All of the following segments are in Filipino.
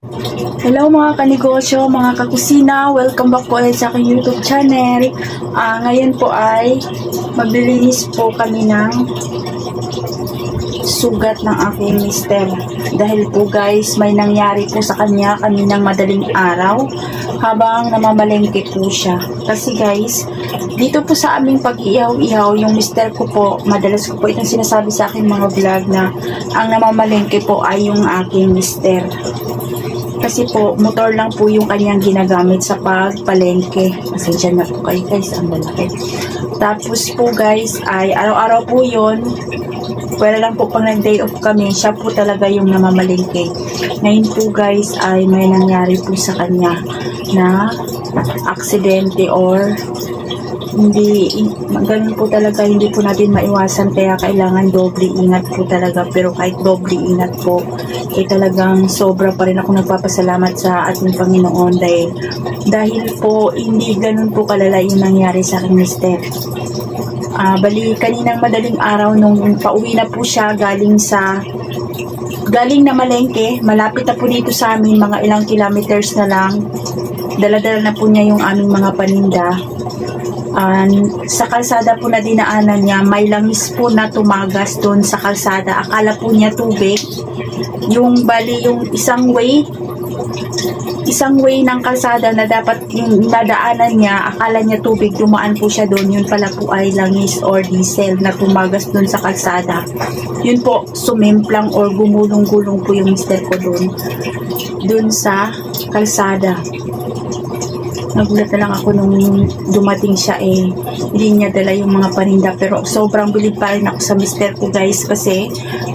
Hello mga kanegosyo, mga kakusina, welcome back po ulit sa aking YouTube channel. Ngayon po ay maglilinis po kami ng sugat ng aking mister. Dahil po guys, may nangyari po sa kanya kaninang madaling araw habang namamalengke po siya. Kasi guys, dito po sa aming pag-ihaw-ihaw, yung mister ko po, madalas ko po itong sinasabi sa aking mga vlog na ang namamalengke po ay yung aking mister. Kasi po, motor lang po yung kanyang ginagamit sa pagpalengke. Pasensya na po kayo guys, ang lalaki. Tapos po guys, ay araw-araw po yun. Pwede lang po pag nag-day off kami, siya po talaga yung namamalengke. Ngayon po guys, ay may nangyari po sa kanya na aksidente or hindi, ganun po talaga, hindi po natin maiwasan, kaya kailangan doble ingat po talaga. Pero kahit doble ingat po, talagang sobra pa rin ako nagpapasalamat sa ating Panginoon dahil po hindi ganun po kalala yung nangyari sa aking mister. Bali kaninang madaling araw nung pauwi na po siya galing na malengke, malapit na po dito sa amin, mga ilang kilometers na lang, dala-dala na po niya yung aming mga paninda. Sa kalsada po na dinaanan niya, may langis po na tumagas doon sa kalsada. Akala po niya tubig. Yung bali, yung isang way ng kalsada na dapat yung nadaanan niya, akala niya tubig, dumaan po siya doon. Yun pala po ay langis or diesel na tumagas doon sa kalsada. Yun po, sumimplang or gumulong-gulong po yung mister ko doon sa kalsada. Nagulat na lang ako nung dumating siya, hindi niya dala yung mga paninda. Pero sobrang bilib pa rin ako sa mister ko guys, kasi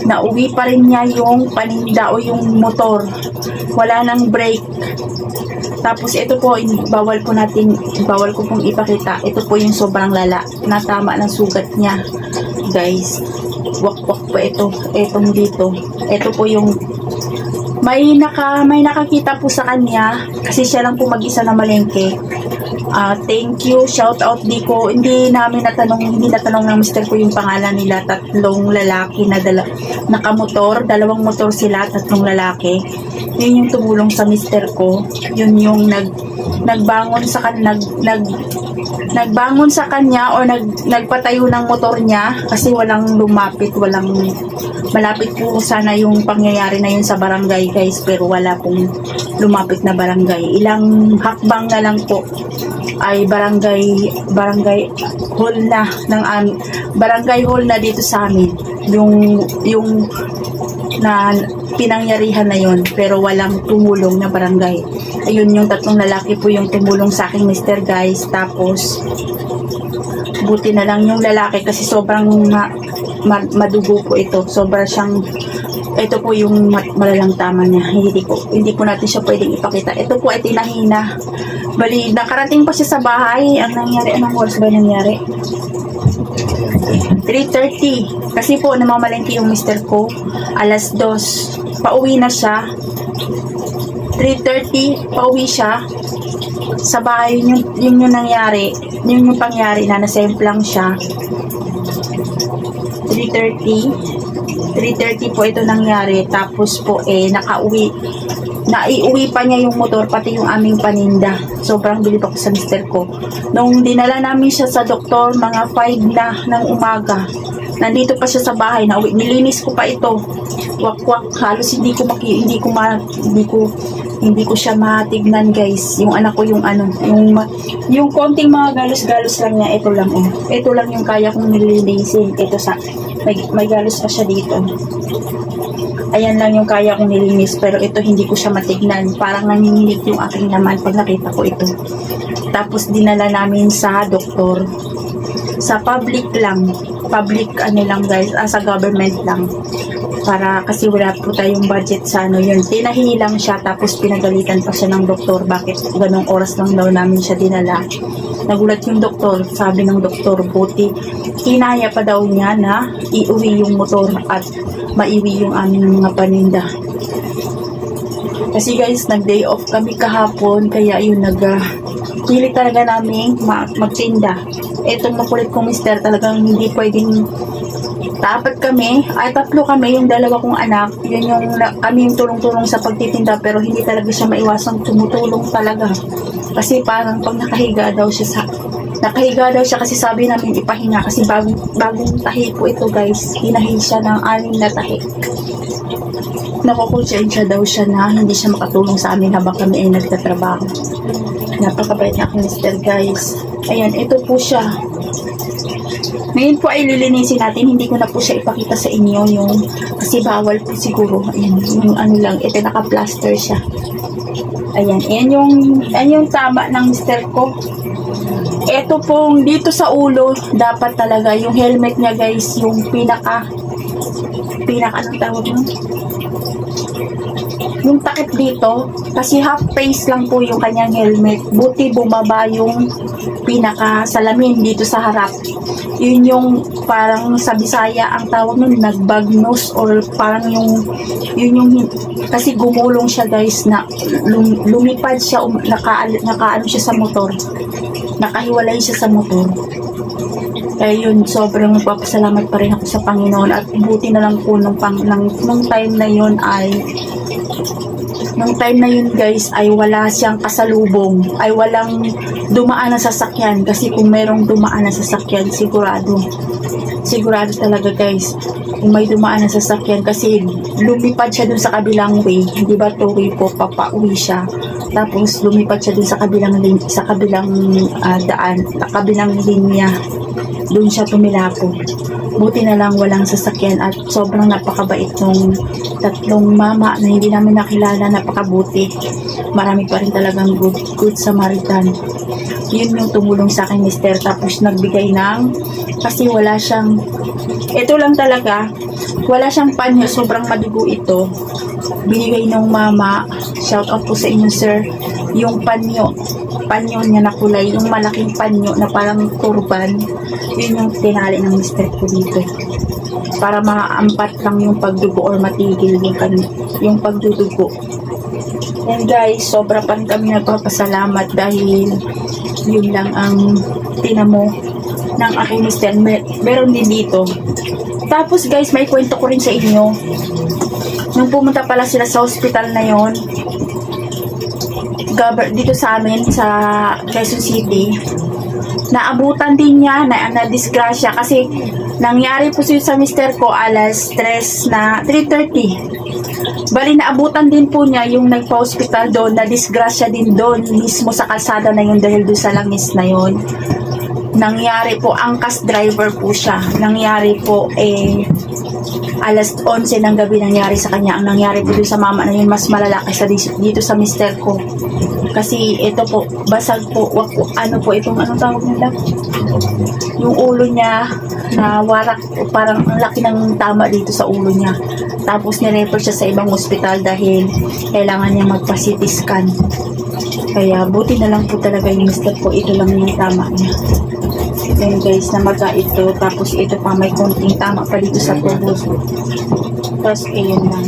nauwi pa rin niya yung paninda o yung motor. Wala nang brake. Tapos ito po, bawal ko pong ipakita. Ito po yung sobrang lala na tama ng sugat niya guys. Wak-wak po ito. Etong dito. Ito po yung may nakakita po sa kanya kasi siya lang po mag-isa na malengke. Thank you, shout out Diko. Hindi natanong ng mister ko yung pangalan nila. Tatlong lalaki na nakamotor, dalawang motor sila, tatlong lalaki. Yun yung tumulong sa mister ko. Yun yung nagbangon sa kanya o nagpatayo ng motor niya kasi walang malapit po sana yung pangyayari na yun sa barangay guys, pero wala pong lumapit na barangay. Ilang hakbang na lang po ay barangay hall na dito sa amin yung na pinangyarihan na yun, pero walang tumulong na barangay. Ayun, yung tatlong lalaki po yung tumulong sa aking mister guys. Tapos buti na lang yung lalaki kasi sobrang madugo po ito. Ito po yung malalang tama niya. Hindi po natin siya pwedeng ipakita. Ito po ay tinahina. Bali, nakarating pa siya sa bahay. Ang nangyari, anong oras ba nangyari? 3:30. Kasi po namamalengke yung mister ko. Alas 2. Pauwi na siya. 3:30, pauwi siya. Sa bahay, yun yung nangyari. Yun yung pangyari na nasemplang siya. 3:30 po ito nangyari. Tapos po naiuwi pa niya yung motor, pati yung aming paninda. Sobrang bilib ako sa mister ko. Nung dinala namin siya sa doktor, mga 5 na ng umaga, nandito pa siya sa bahay. Nilinis ko pa ito. Wak-wak, halos hindi ko siya matignan guys. Yung anak ko yung konting mga galos-galos lang niya, ito lang Ito lang yung kaya kong nililinisin. Ito may galos pa siya dito. Ayan lang yung kaya kong nilinis, pero ito hindi ko siya matignan. Parang nanginginig yung aking laman pag nakita ko ito. Tapos dinala namin sa doktor. Sa public lang guys, sa government lang. Kasi wala po tayong budget sa yun. Tinahi lang siya, tapos pinagalitan pa siya ng doktor. Bakit ganong oras lang daw namin siya dinala? Nagulat yung doktor. Sabi ng doktor, buti kinaya pa daw niya na iuwi yung motor at maiwi yung aming mga paninda. Kasi guys, nag-day off kami kahapon, kaya yun, pilit talaga namin magtinda. Etong makulit kong mister, talagang hindi pwedeng Apat kami, ay tatlo kami, yung dalawa kong anak, yun yung kami yung tulong-tulong sa pagtitinda, pero hindi talaga siya maiwasang tumutulong talaga. Kasi parang pag nakahiga daw siya kasi sabi namin ipahinga kasi bagong tahi po ito guys. Hinahi siya ng 6 na tahi. Nakukonsensya daw siya na hindi siya makatulong sa amin habang kami ay nagtatrabaho. Napakabait na aking mister guys. Ayan, ito po siya. Ngayon po ay lilinisin natin. Hindi ko na po siya ipakita sa inyo yung kasi bawal po siguro. Ayan, yung ano lang, ito naka-plaster siya. Ayan, ayan yung tama ng mister ko. Ito pong dito sa ulo, dapat talaga yung helmet niya guys, yung pinaka anong tawag mo? Yung takip dito, kasi half face lang po yung kanyang helmet. Buti bumaba yung pinaka salamin dito sa harap. Yun yung parang sa Bisaya ang tawag nun, nagbagnos or parang yung kasi gumulong siya guys na lumipad siya, nakaano siya sa motor. Nakahiwalay siya sa motor. Kaya yun, sobrang nagpapasalamat pa rin ako sa Panginoon at buti na lang po nung time na yun guys ay wala siyang kasalubong, ay walang dumaan na sasakyan kasi kung merong dumaan na sasakyan sigurado talaga guys kung may dumaan na sasakyan kasi lumipad siya dun sa kabilang way, hindi ba two way po, papauwi siya tapos lumipad siya dun sa kabilang daan, sa kabilang linya, dun siya tumilapon. Buti na lang walang sasakyan at sobrang napakabait nung tatlong mama na hindi namin nakilala, napakabuti. Marami pa rin talagang good Samaritan. Yun yung tumulong sa akin mister, tapos nagbigay kasi wala siyang, ito lang talaga, wala siyang panyo, sobrang madugo ito. Binigay ng mama, shout out po sa inyo sir, yung panyo niya na kulay, yung malaking panyo na parang turban, yun yung tinali ng mister ko dito para maampat lang yung pagdugo or matigil yung pagdudugo. And guys, sobra pa rin kami nagpapasalamat dahil yun lang ang tinamo ng aking mister. Meron din dito. Tapos guys, may kwento ko rin sa inyo. Nung pumunta pala sila sa hospital na yon, dito sa amin sa Quezon City, naabutan din niya na disgrasya kasi nangyari po sa mister ko alas 3:30. Bali naabutan din po niya yung nagpa-hospital doon, na disgrasya din doon mismo sa kalsada na yun dahil doon sa langis na yun. Nangyari po, angkas driver po siya. Nangyari po alas 11 ng gabi nangyari sa kanya. Ang nangyari po dun sa mama na yun, mas malala kaysa dito sa mister ko. Kasi ito po, basag po, anong tawag nila? Yung ulo niya, na warak, parang ang laki ng tama dito sa ulo niya. Tapos nirefer siya sa ibang ospital dahil kailangan niya magpa-CT scan. Kaya buti na lang po talaga yung mister ko, ito lang yung tama niya. Then guys, namaga ito, tapos ito pa may konting tama pa dito sa tubos. Tapos ayun lang.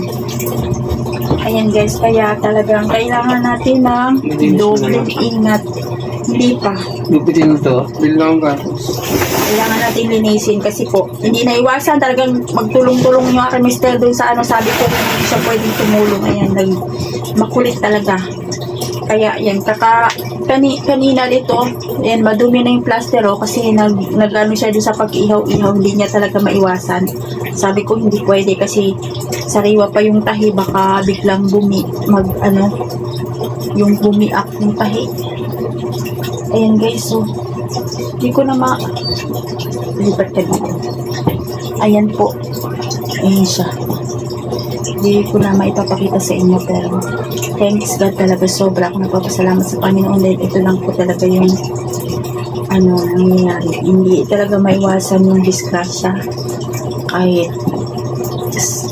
Ayan guys, kaya talagang kailangan natin ng doble ingat. Hindi pa. Lupitin mo to, bilang ka. Kailangan natin linisin kasi po, hindi na iwasan talagang magtulong-tulong yung aking mister doon sa sabi ko hindi siya pwedeng tumulong. Ayan, makulit talaga. Kaya yan, kanina dito, yan, madumi na yung plastero kasi nag-ano siya doon sa pag-ihaw-ihaw, hindi niya talaga maiwasan. Sabi ko hindi pwede kasi sariwa pa yung tahi, baka biglang yung bumiak yung tahi. Ayan guys, so hindi ko na lipat ka dito. Ayan po, ayan siya. Hindi ko na maipapakita sa inyo, pero thanks God talaga, sobra ako nagpapasalamat sa Panginoon dahil ito lang po talaga yung nangyayari. Hindi talaga maiwasan yung disgrasya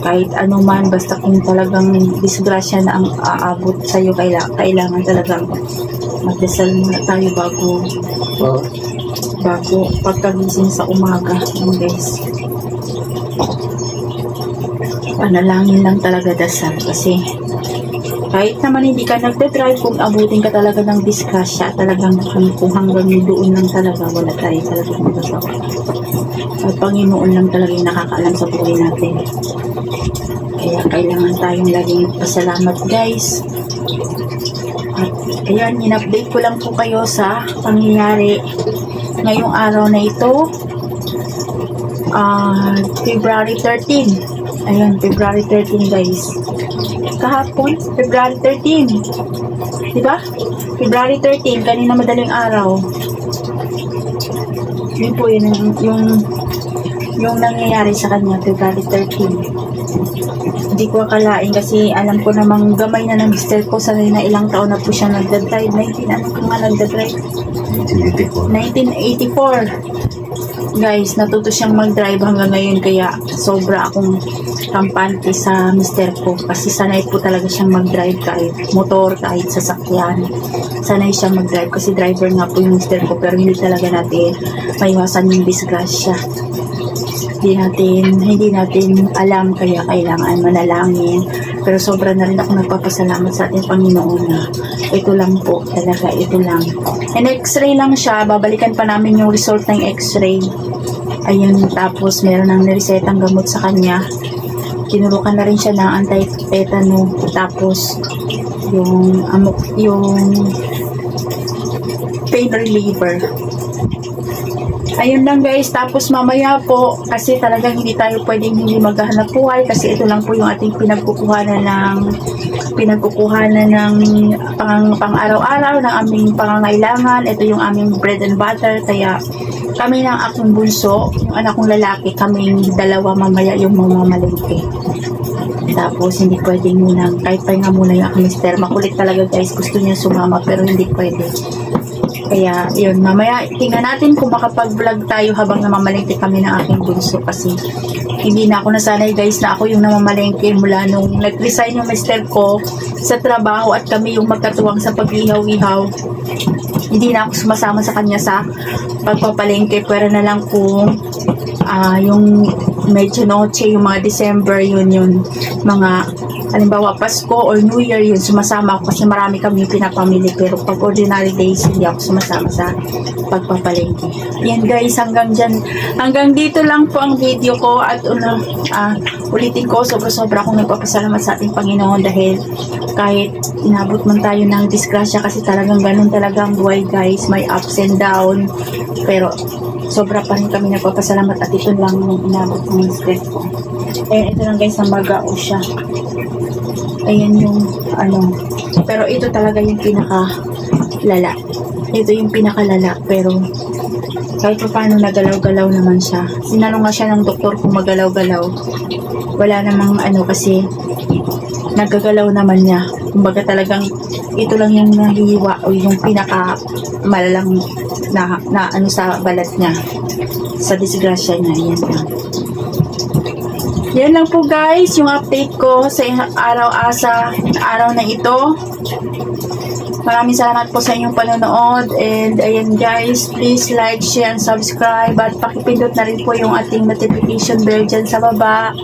kahit ano man, basta kung talagang disgrasya na ang aabot sa iyo, kailangan talagang magdasal muna tayo bago pagkagising sa umaga, guys. Panalangin lang talaga, dasal, kasi Kahit naman hindi ka nagdadrive, kung abutin ka talaga ng disgrasya, talagang kung hanggang doon lang talaga, wala tayo talaga magagawa. At Panginoon lang talaga yung nakakaalam sa buhay natin. Kaya kailangan tayong laging pasalamat, guys. At ayan, in-update ko lang po kayo sa pangyayari ngayong araw na ito. February 13. Ayan, February 13, guys. Kahapon, February 13. Diba? February 13, kanina madaling araw. Yun po yun, yung nangyayari sa kanya, February 13. Hindi ko akalain kasi alam ko namang gamay na ng mister ko. Sanay na ilang taon na po siya nagdadrive. 1984. Guys, natuto siyang mag-drive hanggang ngayon, kaya sobra akong kampante sa mister ko kasi sanay po talaga siyang mag-drive kahit motor, kahit sasakyan. Sanay siyang mag-drive kasi driver nga po yung mister ko, pero hindi talaga natin maiwasan yung disgrasya. Hindi natin alam, kaya kailangan manalangin. Pero sobra na rin ako nagpapasalamat sa ating Panginoon na ito lang po talaga, ito lang. And x-ray lang siya, babalikan pa namin yung result ng x-ray. Ayun, tapos meron ng niresetang gamot sa kanya. Kinurukan na rin siya ng anti-tetano. Tapos yung pain reliever. Ayun lang, guys. Tapos mamaya po, kasi talagang hindi tayo pwedeng hindi maghahanap buhay kasi ito lang po yung ating pinagkukuhanan ng pang-araw-araw ng aming pangangailangan. Ito yung aming bread and butter. Kaya kami ng aking bunso, yung anak kong lalaki, kaming dalawa mamaya yung mamamalingke. Tapos hindi pwedeng muna, kahit pahinga muna yung aking mister. Makulit talaga, guys. Gusto niya sumama pero hindi pwede. Kaya, yun, mamaya, tingnan natin kung makapag-vlog tayo habang namamalengke kami ng aking bunso kasi hindi na ako nasanay, guys, na ako yung namamalengke mula nung nag-resign yung mister ko sa trabaho at kami yung magkatuwang sa pag-ihaw-ihaw. Hindi na ako sumasama sa kanya sa pagpapalengke, pero na lang kung yung medyo noche, yung mga December, yun, mga halimbawa Pasko or New Year, yun, sumasama ako kasi marami kami pinapamili, pero pag ordinary days, hindi ako sumasama sa pagpapalengke. Yan, guys, hanggang dito lang po ang video ko at ulitin ko, sobra-sobra akong nagpapasalamat sa ating Panginoon dahil kahit inabot man tayo ng disgrasya kasi talagang ganun talaga ang buhay, guys, may ups and down, pero sobra pa rin kami nagpapasalamat at ito lang yung inabot ng stress ko. Eh, ito lang, guys, ang magao siya. Ayan yung pero ito talaga yung pinakalala. Ito yung pinakalala, pero kahit pa paano nagalaw-galaw naman siya. Sinanong nga siya ng doktor kung magalaw-galaw. Wala namang kasi nagagalaw naman niya. Kumbaga talagang ito lang yung nahihiwa o yung pinaka malalang na sa balat niya, sa disgrasya niya. Yan lang. Yan lang po, guys, yung update ko sa araw na ito. Maraming salamat po sa inyong panonood. And ayan, guys, please like, share, and subscribe. At pakipindot na rin po yung ating notification bell dyan sa baba.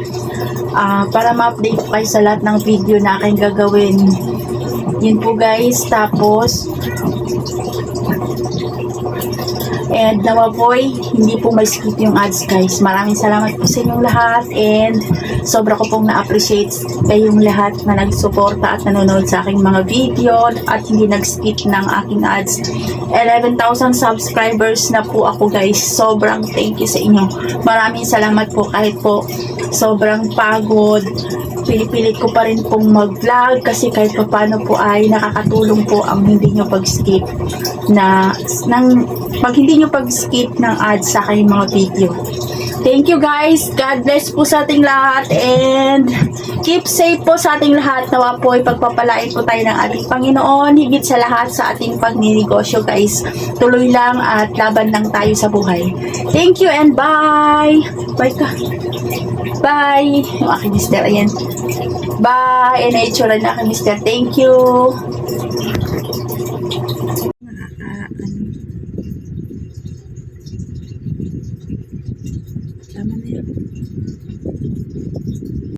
Para ma-update po kayo sa lahat ng video na aking gagawin. Yun po, guys. Tapos, and nawa boy, hindi po may skip yung ads, guys. Maraming salamat po sa inyong lahat and sobra ko pong na-appreciate kayong lahat na nagsuporta at nanonood sa aking mga video at hindi nag-skip ng aking ads. 11,000 subscribers na po ako, guys. Sobrang thank you sa inyo. Maraming salamat po kahit po sobrang pagod. Pinipilit ko pa rin pong mag-vlog kasi kahit pa paano po ay nakakatulong po ang hindi nyo pag-skip pag hindi nyo pag-skip ng ads sa aking mga video. Thank you, guys. God bless po sa ating lahat and keep safe po sa ating lahat. Nawa po ay pagpapalain po tayo ng ating Panginoon higit sa lahat sa ating pagninegosyo, guys. Tuloy lang at laban lang tayo sa buhay. Thank you and bye. Bye ka. Bye. Yung aking mister, ayan. Bye. And nature na aking mister. Thank you.